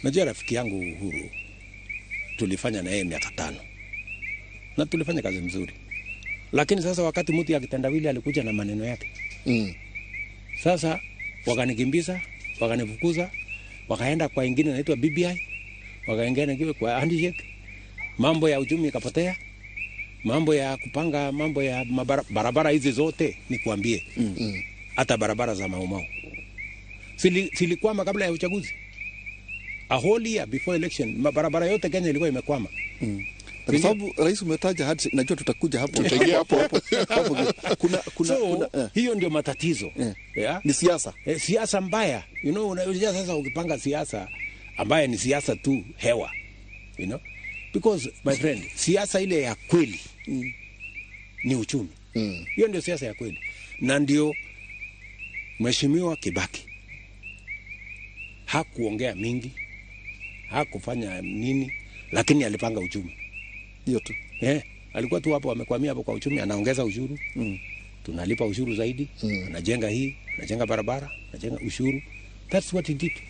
Najua rafiki yangu Uhuru tulifanya na yeye miaka 5 na tulifanya kazi mzuri, lakini sasa wakati mtu ya kitendawili alikuja na maneno yake sasa wakanikimbiza, wakanifukuza, wakaenda kwa ingine inaitwa BBI, wakaenda kwa handshake, mambo ya uchumi ikapotea, mambo ya kupanga, mambo ya barabara hizi zote nikuambie, hata barabara za Mau zilikwama kabla ya uchaguzi. A whole year before election, barabara yote Kenya ilikuwa imekwama. Kwa sababu rais umetaja hadi najua tutakuja hapo, tutaingia hapo. Hiyo ndio matatizo. Yeah? Ni siasa. Siasa mbaya. You know, unajua sasa ukipanga siasa ambaye ni siasa tu hewa. You know? Because my friend, siasa ile ya kweli ni uchumi. Hiyo ndio siasa ya kweli. Na ndio Mheshimiwa Kibaki hakuongea mingi, hakufanya nini, lakini alipanga uchumi. Hiyo tu. Alikuwa tu hapo amekwamia hapo kwa uchumi, anaongeza ushuru. Tunalipa ushuru zaidi, anajenga hii, anajenga barabara, anajenga ushuru. That's what he did.